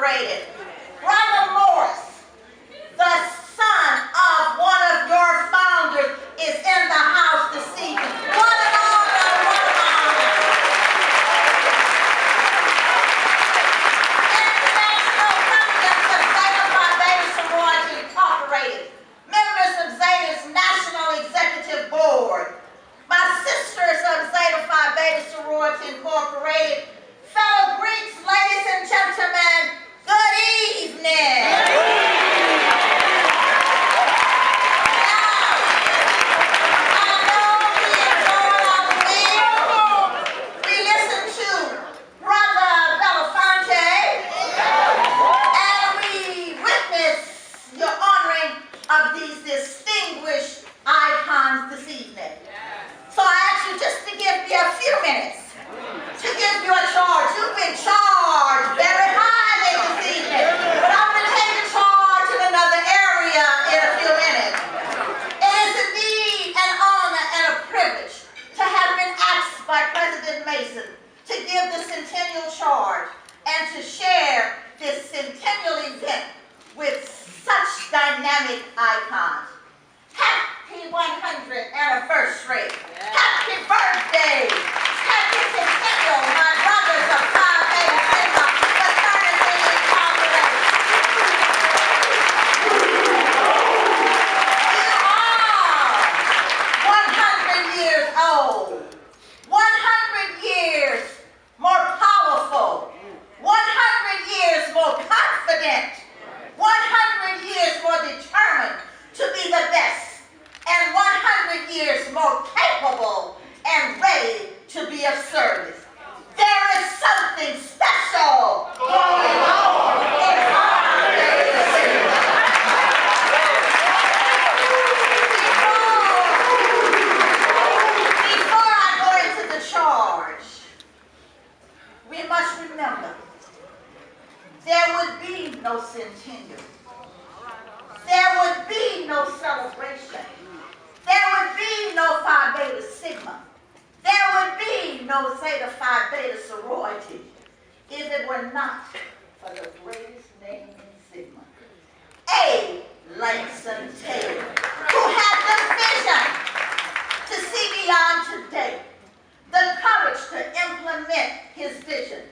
Incorporated. Brother Morse, the son of one of your founders, is in the house this evening. What an honor, what an honor. International Affluence of Zeta Phi Beta Sorority Incorporated. Members of Zeta's National Executive Board. My sisters of Zeta Phi Beta Sorority Incorporated. Fellow Greeks, ladies and gentlemen, good evening. Of these distinguished icons this evening. So I ask you just to give me a few minutes to give you a charge. You've been charged very highly this evening, but I'm going to take a charge in another area in a few minutes. It is indeed an honor and a privilege to have been asked by President Mason to give the Centennial charge and to share this Centennial event with such dynamic icons. Happy 100th anniversary. Yeah. Happy birthday. Happy Centennial, my brothers of Phi Beta Sigma Fraternity Incorporated. You are 100 years old. 100 years more powerful. 100 years more confident. 100 years more determined to be the best, and 100 years more capable and ready to be of service. There is something special going on in Phi Beta Sigma. Before I go into the charge, we must remember there would be no Centennial. There would be no celebration. There would be no Phi Beta Sigma. There would be no Zeta Phi Beta sorority if it were not for the greatest name in Sigma, A. Langston Taylor, who had the vision to see beyond today, the courage to implement his vision,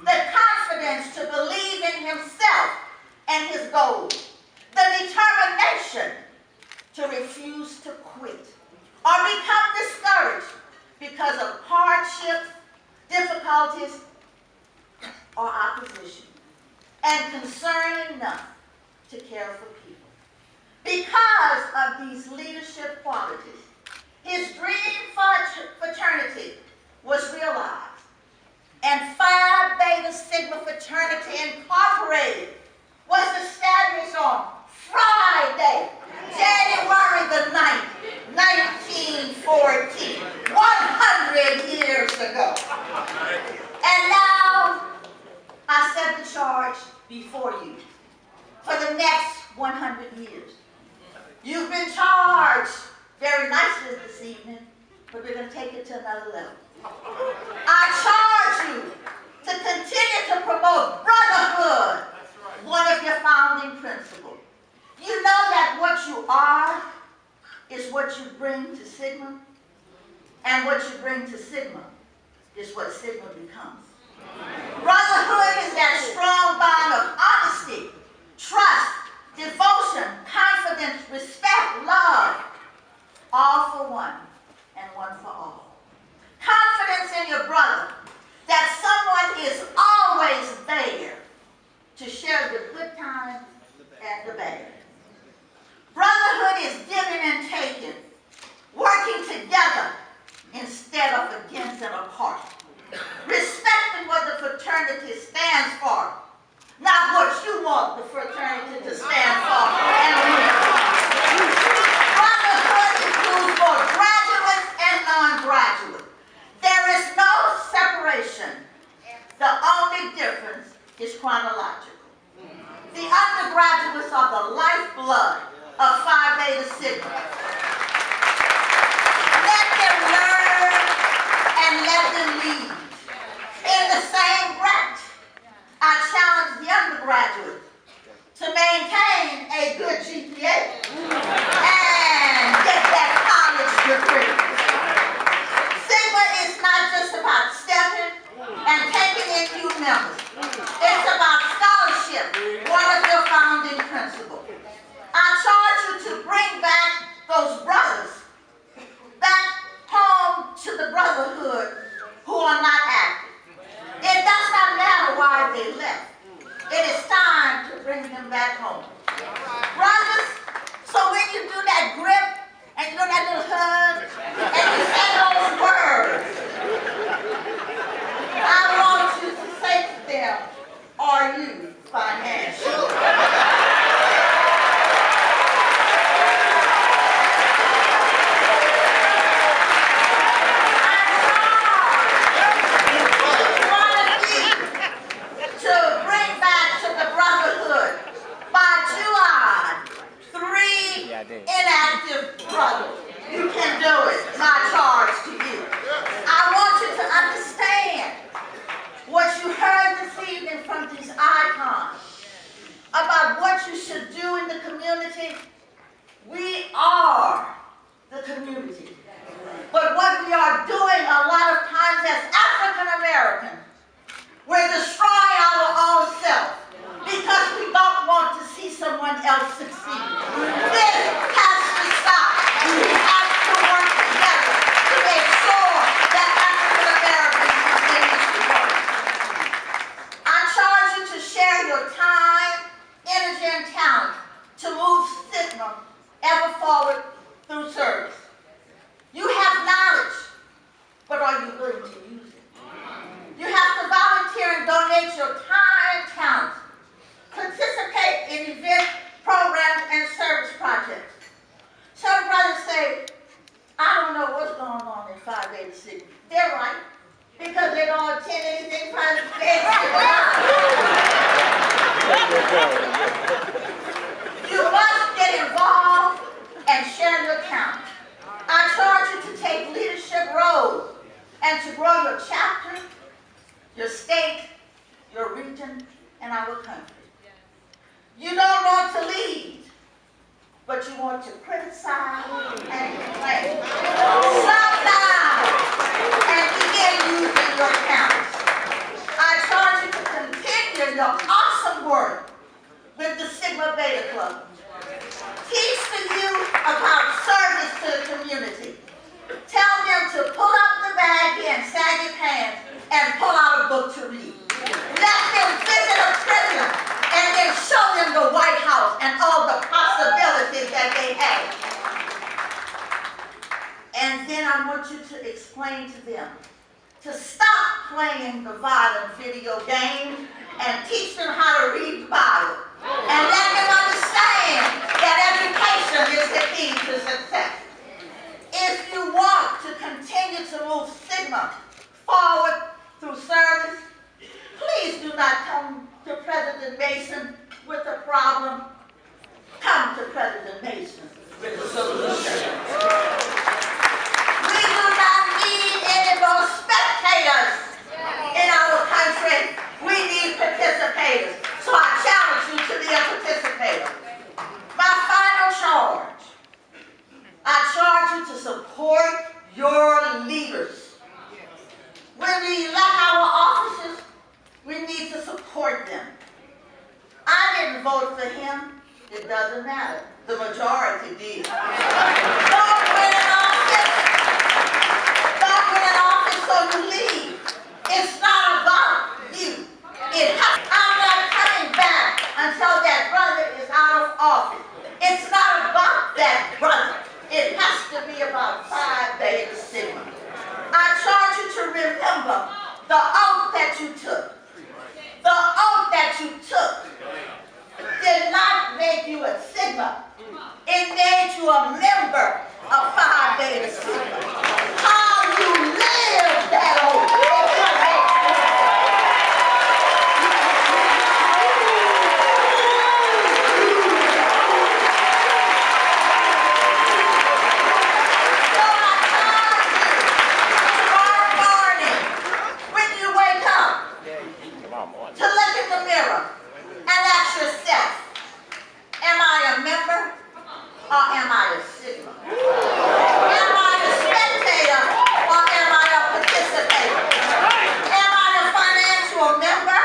the confidence to believe in himself and his goals, the determination to refuse to quit or become discouraged because of hardships, difficulties, or opposition, and concern enough to care for people. Because of these leadership qualities, his dream fraternity was realized, and Phi Beta Sigma Fraternity Incorporated was established on Friday, January the 9th, 1914, 100 years ago. And now I set the charge before you for the next 100 years. You've been charged very nicely this evening, but we're going to take it to another level. I charge you to continue to promote brotherhood, one of your founding principles. You know that what you are is what you bring to Sigma, and what you bring to Sigma is what Sigma becomes. Brotherhood is that strong bond of honesty, trust, devotion, confidence, respect, love, all for one and one for all. Confidence in your brother, that someone is always there to share the good times and the bad. Brotherhood is giving and taking, working together instead of against and apart. Respecting what the fraternity stands for, not what you want the fraternity to stand for. Brotherhood includes both graduates and non-graduates. There is no separation. The only difference is chronological. The undergraduates are the lifeblood of Phi Beta Sigma. Let them learn and let them lead. In the same breath, I challenge the undergraduates It's about scholarship, one of your founding principles. I charge you to bring back those brothers back home to the brotherhood who are not active. It does not matter why they left. It is time to bring them back home. Brothers, so when you do that grip, and you do that little hug, and you say those words, I want you to say to them, are you financial? Inactive brothers. You can do it. My charge to you. I want you to understand what you heard this evening from these icons about what you should do in the community. We are the community. But what we are doing a lot of times as African Americans, we're destroying our own self because we don't want to see someone else succeed. This has to stop. We have to work together to make sure that African Americans continue to work. I charge you to share your time, energy, and talent to move Sigma ever forward through service. You have knowledge, but are you willing to use it? You have to volunteer and donate your time and talent. Participate in events, programs, and service projects. Some brothers say, I don't know what's going on in Phi Beta Sigma. They're right, because they don't attend anything Phi Beta Sigma. You must get involved and share your talent. I charge you to take leadership roles and to grow your chapter, your state, your region, and our country. You don't want to lead, but you want to criticize and complain. Slow down and begin using your talents. I charge you to continue your awesome work with the Sigma Beta Club. Teach the youth about service to the community. Tell them to pull up the baggie and sag your pants and pull out a book to read. Let them visit a prison and then show them the White House and all the possibilities that they have. And then I want you to explain to them to stop playing the violent video games and teach them how to read the Bible. And let them understand that education is the key to success. If you want to continue to move Sigma forward through service, please do not come to President Mason with a problem. Come to President Mason with a solution. We do not need any more spectators in our country. We need participators. So I challenge you to be a participator. My final charge. I charge you to support your leaders. When we elect our officers, we need to support them. I didn't vote for him. It doesn't matter. The majority did. Don't win an office. Don't win an office so you leave. It's not about you. I'm not coming back until that brother is out of office. It's not about that brother. It has to be about Phi Beta Sigma. I charge you to remember the oath that you took. The oath that you took did not make you a Sigma. It made you a member of Phi Beta Sigma. How you live that oath. To look in the mirror and ask yourself, am I a member or am I a Sigma? Am I a spectator or am I a participator? Am I a financial member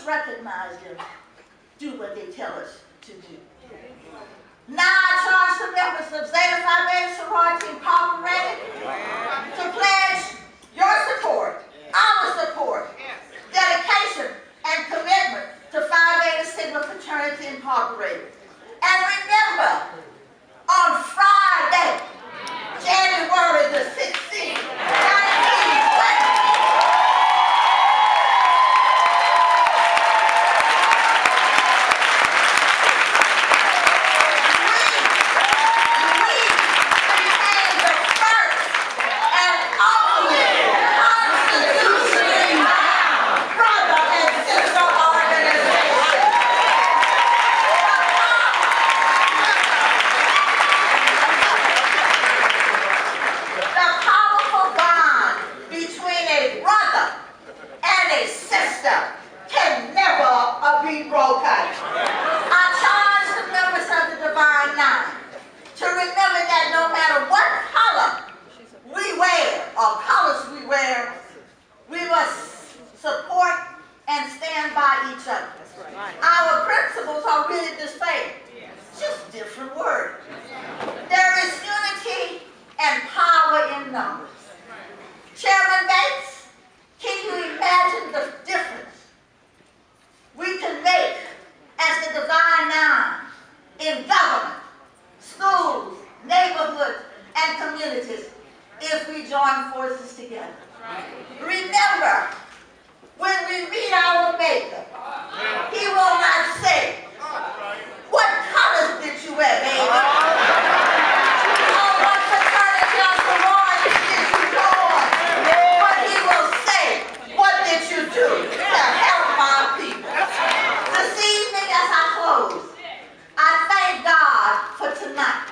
must recognize them, do what they tell us to do. Now I charge the members of Zeta Phi Beta Sorority Incorporated to pledge your support, our support, dedication, and commitment to Phi Beta Sigma Fraternity Incorporated. And remember, on Friday, January the 16th, 1920, if we join forces together. Remember, when we meet our Maker, He will not say, "What colors did you wear, baby?" Or "What fraternity or sorority did you join?" But He will say, "What did you do to help my people?" This evening, as I close, I thank God for tonight.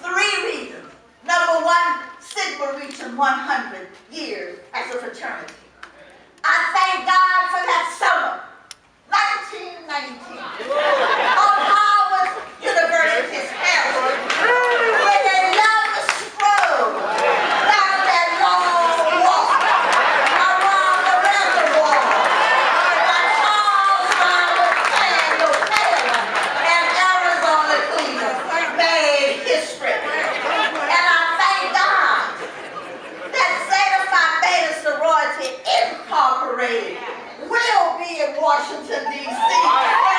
3 reasons. Number 1, Sigma reaching 100 years as a fraternity. I thank God for that summer, 1919, on Howard University's campus, when they loved to stroll down that long walk around the reservoir by Charles Samuel Taylor and Arizona Cleveland made history. And I thank God that Zeta Phi Beta Sorority Incorporated will be in Washington, D.C. where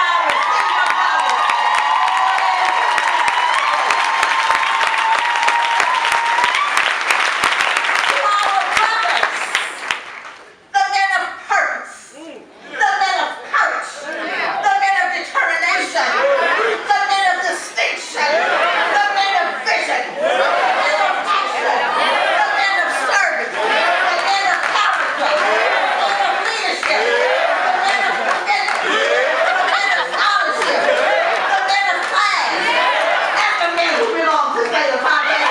I will see my brother. To our brothers, the men of purpose, the men of courage, the men of determination, the men of distinction, the men of vision, the men of action, the men of service, the men of character, the men of leadership, the men of commitment, the men of scholarship, the men of class, and the men who belong to Zeta Phi Beta.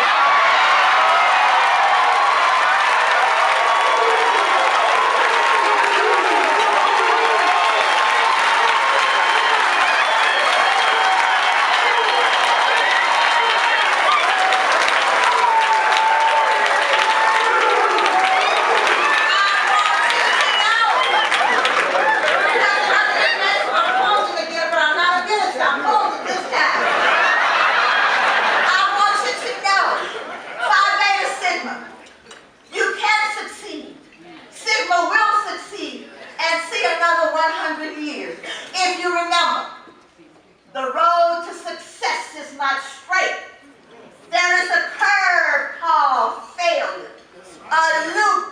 The road to success is not straight. There is a curve called failure, a loop